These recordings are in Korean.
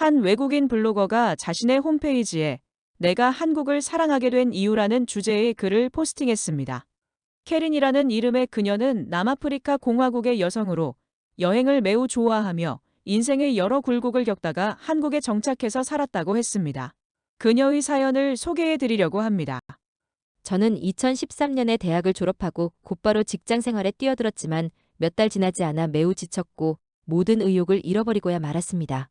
한 외국인 블로거가 자신의 홈페이지에 내가 한국을 사랑하게 된 이유라는 주제의 글을 포스팅했습니다. 캐린이라는 이름의 그녀는 남아프리카 공화국의 여성으로 여행을 매우 좋아하며 인생의 여러 굴곡을 겪다가 한국에 정착해서 살았다고 했습니다. 그녀의 사연을 소개해 드리려고 합니다. 저는 2013년에 대학을 졸업하고 곧바로 직장 생활에 뛰어들었지만 몇 달 지나지 않아 매우 지쳤고 모든 의욕을 잃어버리고야 말았습니다.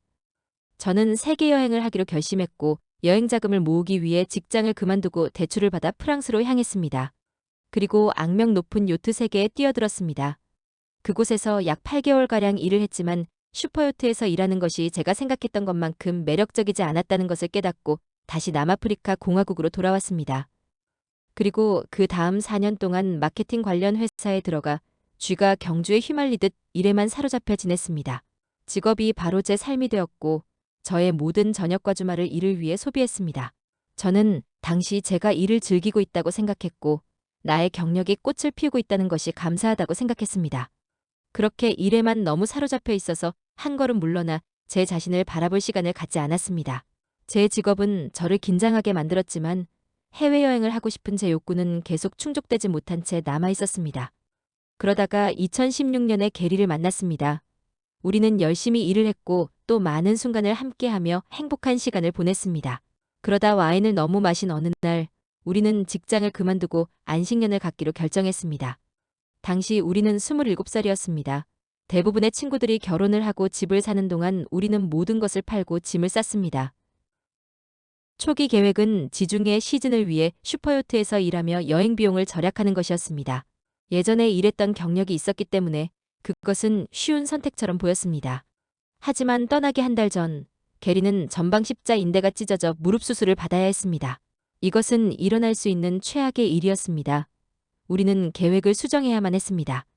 저는 세계 여행을 하기로 결심했고 여행 자금을 모으기 위해 직장을 그만두고 대출을 받아 프랑스로 향했습니다. 그리고 악명 높은 요트 세계에 뛰어들었습니다. 그곳에서 약 8개월가량 일을 했지만 슈퍼요트에서 일하는 것이 제가 생각했던 것만큼 매력적이지 않았다는 것을 깨닫고 다시 남아프리카 공화국으로 돌아왔습니다. 그리고 그 다음 4년 동안 마케팅 관련 회사에 들어가 쥐가 경주에 휘말리듯 일에만 사로잡혀 지냈습니다. 직업이 바로 제 삶이 되었고 저의 모든 저녁과 주말을 일을 위해 소비했습니다. 저는 당시 제가 일을 즐기고 있다고 생각했고 나의 경력이 꽃을 피우고 있다는 것이 감사하다고 생각했습니다. 그렇게 일에만 너무 사로잡혀 있어서 한 걸음 물러나 제 자신을 바라볼 시간을 갖지 않았습니다. 제 직업은 저를 긴장하게 만들었지만 해외여행을 하고 싶은 제 욕구는 계속 충족되지 못한 채 남아 있었습니다. 그러다가 2016년에 게리를 만났습니다. 우리는 열심히 일을 했고 또 많은 순간을 함께하며 행복한 시간을 보냈습니다. 그러다 와인을 너무 마신 어느 날 우리는 직장을 그만두고 안식년을 갖기로 결정했습니다. 당시 우리는 27살이었습니다. 대부분의 친구들이 결혼을 하고 집을 사는 동안 우리는 모든 것을 팔고 짐을 쌌습니다. 초기 계획은 지중해 시즌을 위해 슈퍼요트에서 일하며 여행 비용을 절약하는 것이었습니다. 예전에 일했던 경력이 있었기 때문에 그것은 쉬운 선택처럼 보였습니다. 하지만 떠나기 한 달 전, 게리는 전방 십자 인대가 찢어져 무릎 수술을 받아야 했습니다. 이것은 일어날 수 있는 최악의 일이었습니다. 우리는 계획을 수정해야만 했습니다.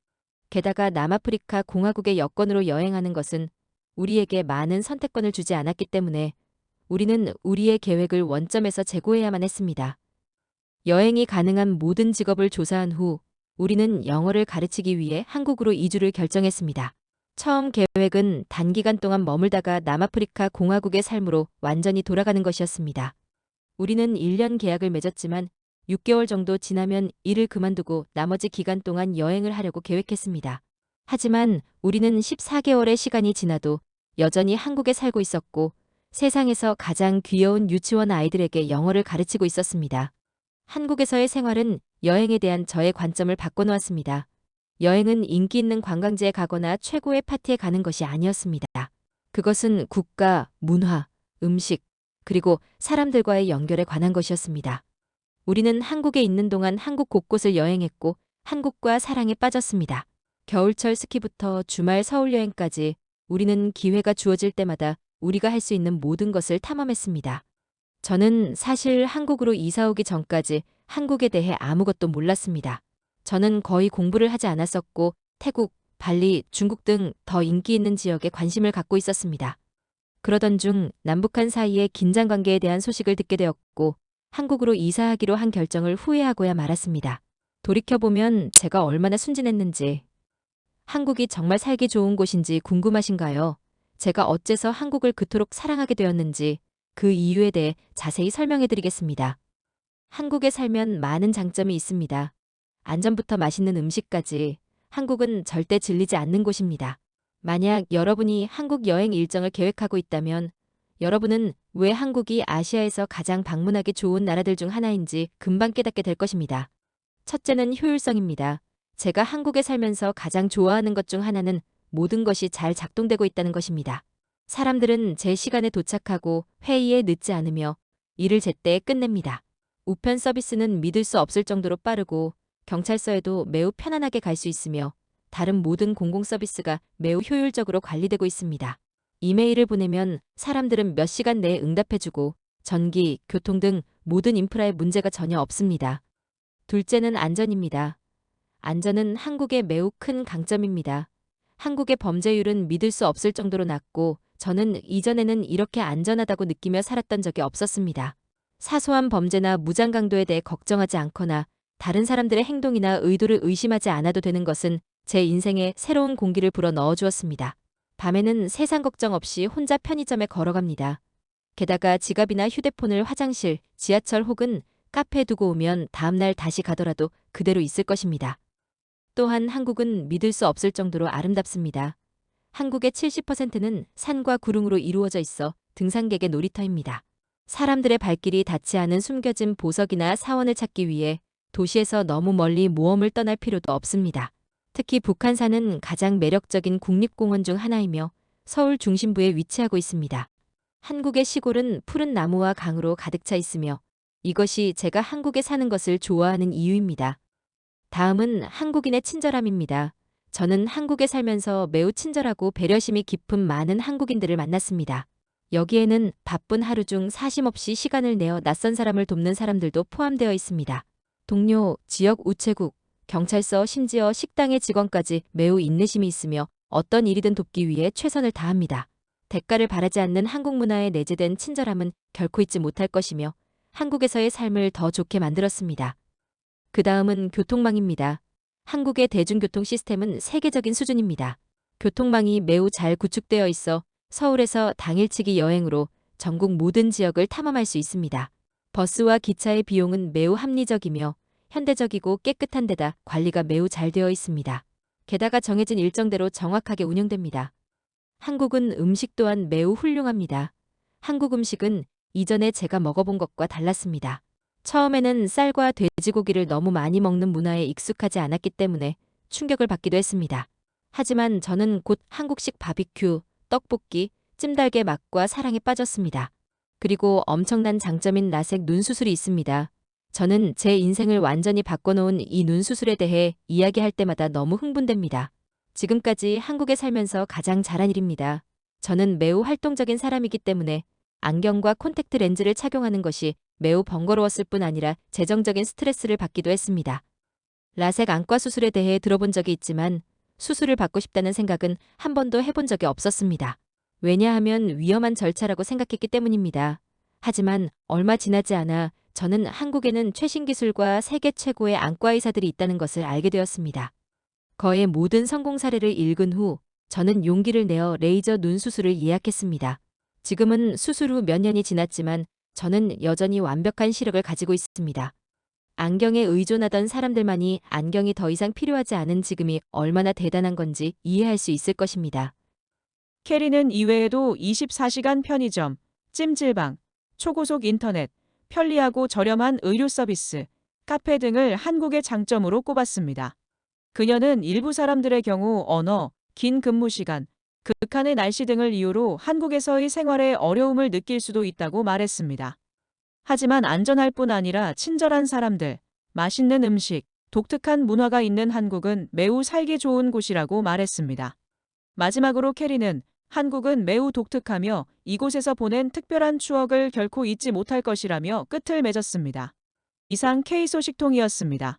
게다가 남아프리카 공화국의 여권으로 여행하는 것은 우리에게 많은 선택권을 주지 않았기 때문에 우리는 우리의 계획을 원점에서 재고해야만 했습니다. 여행이 가능한 모든 직업을 조사한 후 우리는 영어를 가르치기 위해 한국으로 이주를 결정했습니다. 처음 계획은 단기간 동안 머물다가 남아프리카 공화국의 삶으로 완전히 돌아가는 것이었습니다. 우리는 1년 계약을 맺었지만 6개월 정도 지나면 일을 그만두고 나머지 기간 동안 여행을 하려고 계획했습니다. 하지만 우리는 14개월의 시간이 지나도 여전히 한국에 살고 있었고 세상에서 가장 귀여운 유치원 아이들에게 영어를 가르치고 있었습니다. 한국에서의 생활은 여행에 대한 저의 관점을 바꿔놓았습니다. 여행은 인기 있는 관광지에 가거나 최고의 파티에 가는 것이 아니었습니다. 그것은 국가, 문화, 음식, 그리고 사람들과의 연결에 관한 것이었습니다. 우리는 한국에 있는 동안 한국 곳곳을 여행했고 한국과 사랑에 빠졌습니다. 겨울철 스키부터 주말 서울 여행까지 우리는 기회가 주어질 때마다 우리가 할 수 있는 모든 것을 탐험했습니다. 저는 사실 한국으로 이사 오기 전까지 한국에 대해 아무것도 몰랐습니다. 저는 거의 공부를 하지 않았었고 태국, 발리, 중국 등 더 인기 있는 지역에 관심을 갖고 있었습니다. 그러던 중 남북한 사이의 긴장 관계에 대한 소식을 듣게 되었고 한국으로 이사하기로 한 결정을 후회하고야 말았습니다. 돌이켜보면 제가 얼마나 순진했는지, 한국이 정말 살기 좋은 곳인지 궁금하신가요? 제가 어째서 한국을 그토록 사랑하게 되었는지 그 이유에 대해 자세히 설명해 드리겠습니다. 한국에 살면 많은 장점이 있습니다. 안전부터 맛있는 음식까지 한국은 절대 질리지 않는 곳입니다. 만약 여러분이 한국 여행 일정을 계획하고 있다면 여러분은 왜 한국이 아시아에서 가장 방문하기 좋은 나라들 중 하나인지 금방 깨닫게 될 것입니다. 첫째는 효율성입니다. 제가 한국에 살면서 가장 좋아하는 것 중 하나는 모든 것이 잘 작동되고 있다는 것입니다. 사람들은 제 시간에 도착하고 회의에 늦지 않으며 일을 제때에 끝냅니다. 우편 서비스는 믿을 수 없을 정도로 빠르고 경찰서에도 매우 편안하게 갈 수 있으며 다른 모든 공공 서비스가 매우 효율적으로 관리되고 있습니다. 이메일을 보내면 사람들은 몇 시간 내에 응답해주고 전기, 교통 등 모든 인프라에 문제가 전혀 없습니다. 둘째는 안전입니다. 안전은 한국의 매우 큰 강점입니다. 한국의 범죄율은 믿을 수 없을 정도로 낮고 저는 이전에는 이렇게 안전하다고 느끼며 살았던 적이 없었습니다. 사소한 범죄나 무장 강도에 대해 걱정하지 않거나 다른 사람들의 행동이나 의도를 의심하지 않아도 되는 것은 제 인생에 새로운 공기를 불어 넣어 주었습니다. 밤에는 세상 걱정 없이 혼자 편의점에 걸어갑니다. 게다가 지갑이나 휴대폰을 화장실, 지하철 혹은 카페에 두고 오면 다음날 다시 가더라도 그대로 있을 것입니다. 또한 한국은 믿을 수 없을 정도로 아름답습니다. 한국의 70%는 산과 구릉으로 이루어져 있어 등산객의 놀이터입니다. 사람들의 발길이 닿지 않은 숨겨진 보석이나 사원을 찾기 위해 도시에서 너무 멀리 모험을 떠날 필요도 없습니다. 특히 북한산은 가장 매력적인 국립공원 중 하나이며 서울 중심부에 위치하고 있습니다. 한국의 시골은 푸른 나무와 강으로 가득 차 있으며 이것이 제가 한국에 사는 것을 좋아하는 이유입니다. 다음은 한국인의 친절함입니다. 저는 한국에 살면서 매우 친절하고 배려심이 깊은 많은 한국인들을 만났습니다. 여기에는 바쁜 하루 중 사심없이 시간을 내어 낯선 사람을 돕는 사람들도 포함되어 있습니다. 동료, 지역 우체국, 경찰서, 심지어 식당의 직원까지 매우 인내심이 있으며 어떤 일이든 돕기 위해 최선을 다합니다. 대가를 바라지 않는 한국 문화에 내재된 친절함은 결코 잊지 못할 것이며 한국에서의 삶을 더 좋게 만들었습니다. 그 다음은 교통망입니다. 한국의 대중교통 시스템은 세계적인 수준입니다. 교통망이 매우 잘 구축되어 있어 서울에서 당일치기 여행으로 전국 모든 지역을 탐험할 수 있습니다. 버스와 기차의 비용은 매우 합리적이며 현대적이고 깨끗한 데다 관리가 매우 잘 되어 있습니다. 게다가 정해진 일정대로 정확하게 운영됩니다. 한국은 음식 또한 매우 훌륭합니다. 한국 음식은 이전에 제가 먹어본 것과 달랐습니다. 처음에는 쌀과 돼지고기를 너무 많이 먹는 문화에 익숙하지 않았기 때문에 충격을 받기도 했습니다. 하지만 저는 곧 한국식 바비큐, 떡볶이, 찜닭의 맛과 사랑에 빠졌습니다. 그리고 엄청난 장점인 라섹 눈수술이 있습니다. 저는 제 인생을 완전히 바꿔놓은 이 눈수술에 대해 이야기할 때마다 너무 흥분됩니다. 지금까지 한국에 살면서 가장 잘한 일입니다. 저는 매우 활동적인 사람이기 때문에 안경과 콘택트 렌즈를 착용하는 것이 매우 번거로웠을 뿐 아니라 재정적인 스트레스를 받기도 했습니다. 라섹 안과 수술에 대해 들어본 적이 있지만 수술을 받고 싶다는 생각은 한 번도 해본 적이 없었습니다. 왜냐하면 위험한 절차라고 생각했기 때문입니다. 하지만 얼마 지나지 않아 저는 한국에는 최신 기술과 세계 최고의 안과 의사들이 있다는 것을 알게 되었습니다. 거의 모든 성공 사례를 읽은 후 저는 용기를 내어 레이저 눈 수술을 예약했습니다. 지금은 수술 후 몇 년이 지났지만 저는 여전히 완벽한 시력을 가지고 있습니다. 안경에 의존하던 사람들만이 안경이 더 이상 필요하지 않은 지금이 얼마나 대단한 건지 이해할 수 있을 것입니다. 캐리는 이외에도 24시간 편의점, 찜질방, 초고속 인터넷, 편리하고 저렴한 의료 서비스, 카페 등을 한국의 장점으로 꼽았습니다. 그녀는 일부 사람들의 경우 언어, 긴 근무 시간, 극한의 날씨 등을 이유로 한국에서의 생활에 어려움을 느낄 수도 있다고 말했습니다. 하지만 안전할 뿐 아니라 친절한 사람들, 맛있는 음식, 독특한 문화가 있는 한국은 매우 살기 좋은 곳이라고 말했습니다. 마지막으로 캐리는 한국은 매우 독특하며 이곳에서 보낸 특별한 추억을 결코 잊지 못할 것이라며 끝을 맺었습니다. 이상 K소식통이었습니다.